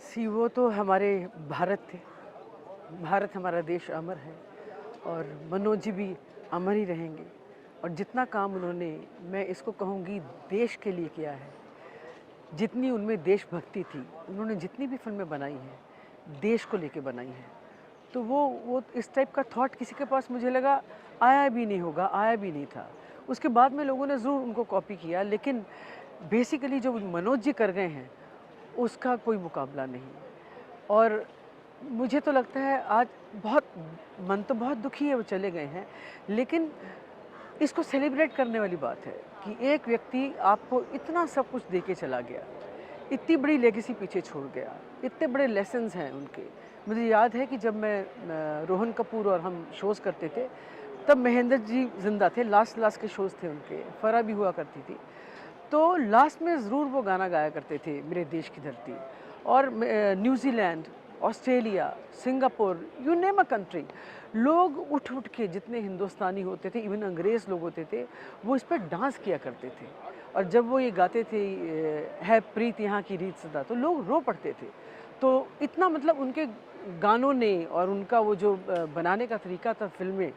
सी वो तो हमारे भारत थे। भारत हमारा देश अमर है और मनोज जी भी अमर ही रहेंगे। और जितना काम उन्होंने, मैं इसको कहूँगी, देश के लिए किया है, जितनी उनमें देशभक्ति थी, उन्होंने जितनी भी फिल्में बनाई हैं देश को लेके बनाई हैं, तो वो इस टाइप का थॉट किसी के पास मुझे लगा आया भी नहीं होगा, आया भी नहीं था। उसके बाद में लोगों ने ज़रूर उनको कॉपी किया, लेकिन बेसिकली जो मनोज जी कर गए हैं उसका कोई मुकाबला नहीं। और मुझे तो लगता है आज बहुत मन तो बहुत दुखी है वो चले गए हैं, लेकिन इसको सेलिब्रेट करने वाली बात है कि एक व्यक्ति आपको इतना सब कुछ दे के चला गया, इतनी बड़ी लेगेसी पीछे छोड़ गया, इतने बड़े लेसन्स हैं उनके। मुझे याद है कि जब मैं रोहन कपूर और हम शोज़ करते थे तब महेंद्र जी जिंदा थे, लास्ट के शोज़ थे उनके, फरा भी हुआ करती थी, तो लास्ट में ज़रूर वो गाना गाया करते थे, मेरे देश की धरती। और New Zealand, Australia, Singapore, you name a country, लोग उठ उठ के, जितने हिंदुस्तानी होते थे, इवन अंग्रेज़ लोग होते थे, वो इस पर डांस किया करते थे। और जब वो ये गाते थे है प्रीत यहाँ की रीत सदा, तो लोग रो पड़ते थे। तो इतना मतलब उनके गानों ने और उनका वो जो बनाने का तरीका था फिल्में,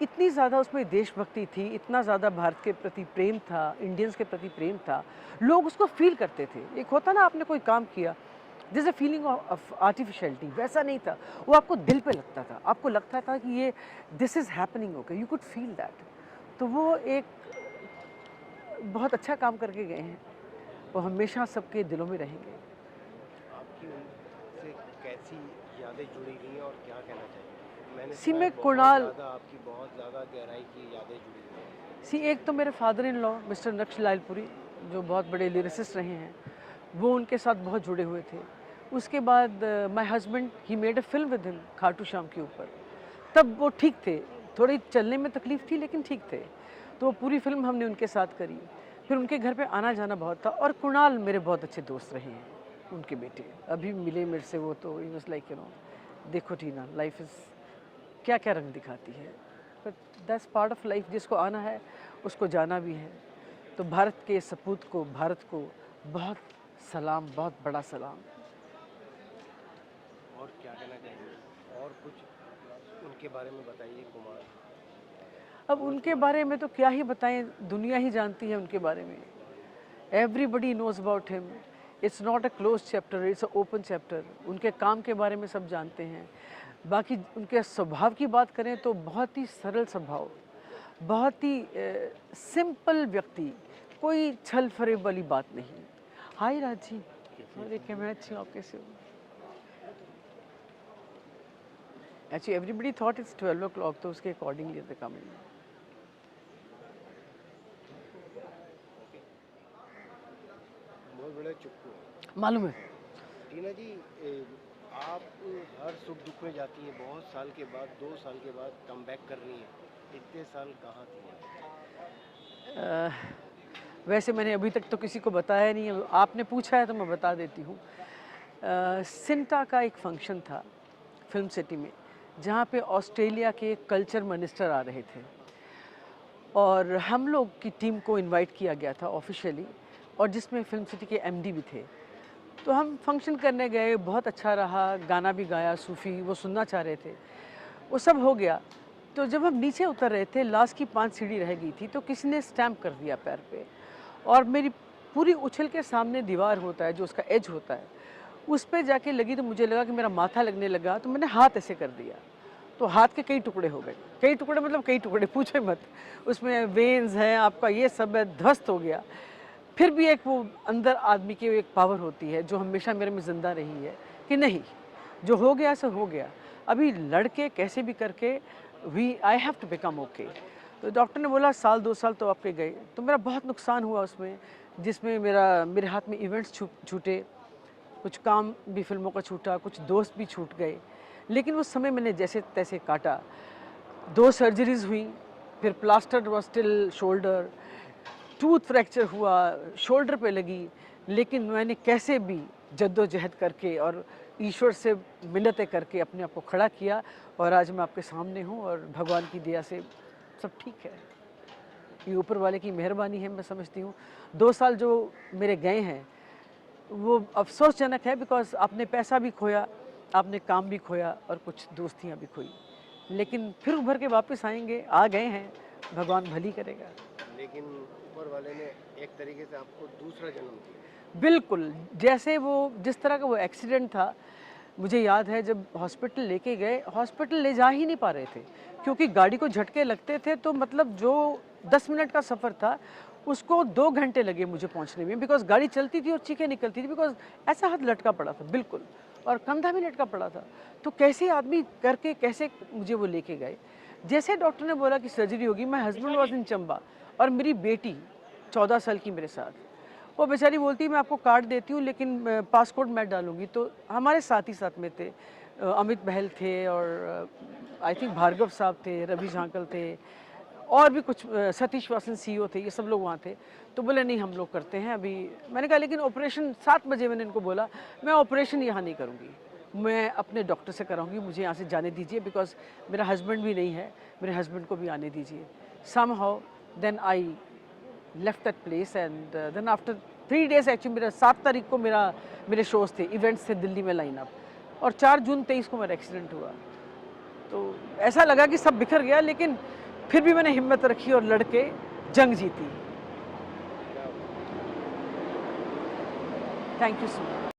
इतनी ज़्यादा उसमें देशभक्ति थी, इतना ज़्यादा भारत के प्रति प्रेम था, इंडियंस के प्रति प्रेम था, लोग उसको फील करते थे। एक होता ना, आपने कोई काम किया, this a feeling of artificiality, वैसा नहीं था, वो आपको दिल पे लगता था, आपको लगता था कि ये this is happening, okay, you could feel that. तो वो एक बहुत अच्छा काम करके गए हैं, वो हमेशा सबके दिलों में रहेंगे। आपकी उनसे कैसी यादें जुड़ी हुई हैं और क्या कहना चाहिए? मैंने सी सुना है में कुणाल, आपकी बहुत ज़्यादा गहराई की यादें जुड़ी हुई हैं। सी एक तो मेरे फादर इन लॉ मिस्टर नक्श लालपुरी, जो बहुत बड़े लिरिसिस्ट रहे हैं, वो उनके साथ बहुत जुड़े हुए थे। उसके बाद my husband, he made a film with him Khatu Shyam के ऊपर, तब वो ठीक थे, थोड़ी चलने में तकलीफ़ थी लेकिन ठीक थे, तो वो पूरी फिल्म हमने उनके साथ करी। फिर उनके घर पे आना जाना बहुत था। और कुणाल मेरे बहुत अच्छे दोस्त रहे हैं, उनके बेटे अभी मिले मेरे से, वो तो he was like, you know, देखो टीना, लाइफ इज़ क्या क्या रंग दिखाती है, but that's part of life, जिसको आना है उसको जाना भी है। तो भारत के सपूत को, भारत को बहुत सलाम, बहुत बड़ा सलाम। और क्या कहना चाहिए? और कुछ उनके बारे में बताइए, कुमार। अब उनके बारे में तो क्या ही बताएं, दुनिया ही जानती है उनके बारे में। Everybody knows about him, it's not a close chapter, it's a open chapter. उनके काम के बारे में सब जानते हैं। बाकी उनके स्वभाव की बात करें तो बहुत ही सरल स्वभाव, बहुत ही सिंपल व्यक्ति, कोई छल फरेब वाली बात नहीं। हाय राजी, अरे क्या मैं अच्छी हूँ, आप कैसे हो? Actually everybody thought it's 12 o'clock, तो उसके अकॉर्डिंगली द कमिंग। बहुत बड़े चुप्पू हैं। मालूम है। टीना जी, आप हर सुख दुख में जाती हैं, बहुत साल के बाद, 2 साल के बाद कमबैक कर रही हैं। इतने साल कहाँ थी आप? वैसे मैंने अभी तक तो किसी को बताया नहीं है, आपने पूछा है तो मैं बता देती हूँ। सिंटा का एक फंक्शन था फिल्म सिटी में, जहाँ पे ऑस्ट्रेलिया के कल्चर मिनिस्टर आ रहे थे और हम लोग की टीम को इनवाइट किया गया था ऑफिशियली, और जिसमें फिल्म सिटी के एमडी भी थे। तो हम फंक्शन करने गए, बहुत अच्छा रहा, गाना भी गाया, सूफ़ी वो सुनना चाह रहे थे, वो सब हो गया। तो जब हम नीचे उतर रहे थे, लास्ट की 5 सीढ़ी रह गई थी, तो किसी ने स्टैम्प कर दिया पैर पे, और मेरी पूरी उछल के सामने दीवार होता है जो उसका एज होता है, उस पे जाके लगी, तो मुझे लगा कि मेरा माथा लगने लगा, तो मैंने हाथ ऐसे कर दिया, तो हाथ के कई टुकड़े हो गए, कई टुकड़े मतलब कई टुकड़े, पूछे मत, उसमें वेन्स हैं, आपका ये सब है, ध्वस्त हो गया। फिर भी एक वो अंदर आदमी की एक पावर होती है जो हमेशा मेरे में ज़िंदा रही है कि नहीं, जो हो गया सो हो गया, अभी लड़के कैसे भी करके I have to become okay. तो डॉक्टर ने बोला साल 2 साल तो आपके गए, तो मेरा बहुत नुकसान हुआ उसमें, जिसमें मेरे हाथ में इवेंट्स छूटे, कुछ काम भी फिल्मों का छूटा, कुछ दोस्त भी छूट गए, लेकिन उस समय मैंने जैसे तैसे काटा। 2 सर्जरीज हुई, फिर plaster was still shoulder, tooth fracture हुआ, शोल्डर पे लगी, लेकिन मैंने कैसे भी जद्दोजहद करके और ईश्वर से मिन्नतें करके अपने आप को खड़ा किया और आज मैं आपके सामने हूँ और भगवान की दया से सब ठीक है। ये ऊपर वाले की मेहरबानी है, मैं समझती हूँ। 2 साल जो मेरे गए हैं वो अफ़सोसजनक है, बिकॉज़ आपने पैसा भी खोया, आपने काम भी खोया और कुछ दोस्तियाँ भी खोई। लेकिन फिर उभर के वापस आएँगे, आ गए हैं, भगवान भली करेगा। लेकिन ऊपर वाले ने एक तरीके से आपको दूसरा जन्म दिया। बिल्कुल, जैसे वो जिस तरह का वो एक्सीडेंट था, मुझे याद है जब हॉस्पिटल लेके गए, हॉस्पिटल ले जा ही नहीं पा रहे थे, क्योंकि गाड़ी को झटके लगते थे, तो मतलब जो 10 मिनट का सफ़र था, उसको 2 घंटे लगे मुझे पहुंचने में, बिकॉज़ गाड़ी चलती थी और चीखें निकलती थी, बिकॉज़ ऐसा हाथ लटका पड़ा था बिल्कुल, और कंधा भी लटका पड़ा था। तो कैसे आदमी करके कैसे मुझे वो लेके गए। जैसे डॉक्टर ने बोला कि सर्जरी होगी, my husband was in Chamba और मेरी बेटी 14 साल की मेरे साथ। वो बेचारी बोलती मैं आपको कार्ड देती हूँ, लेकिन पासपोर्ट मैं डालूँगी। तो हमारे साथ ही साथ में थे अमित बहल थे और आई थिंक भार्गव साहब थे, रवि झांकल थे और भी कुछ सतीश वासन सीईओ थे, ये सब लोग वहाँ थे। तो बोले नहीं हम लोग करते हैं अभी। मैंने कहा लेकिन ऑपरेशन 7 बजे मैंने इनको बोला मैं ऑपरेशन यहाँ नहीं करूँगी, मैं अपने डॉक्टर से कराऊँगी, मुझे यहाँ से जाने दीजिए, बिकॉज़ मेरा हस्बैंड भी नहीं है, मेरे हस्बैंड को भी आने दीजिए। Somehow then I left that place and then after 3 days actually मेरा 7 तारीख को मेरे शोज़ थे, इवेंट्स थे दिल्ली में लाइन अप, और 4 जून 23 को मेरा एक्सीडेंट हुआ। तो ऐसा लगा कि सब बिखर गया, लेकिन फिर भी मैंने हिम्मत रखी और लड़के जंग जीती। Thank you so much.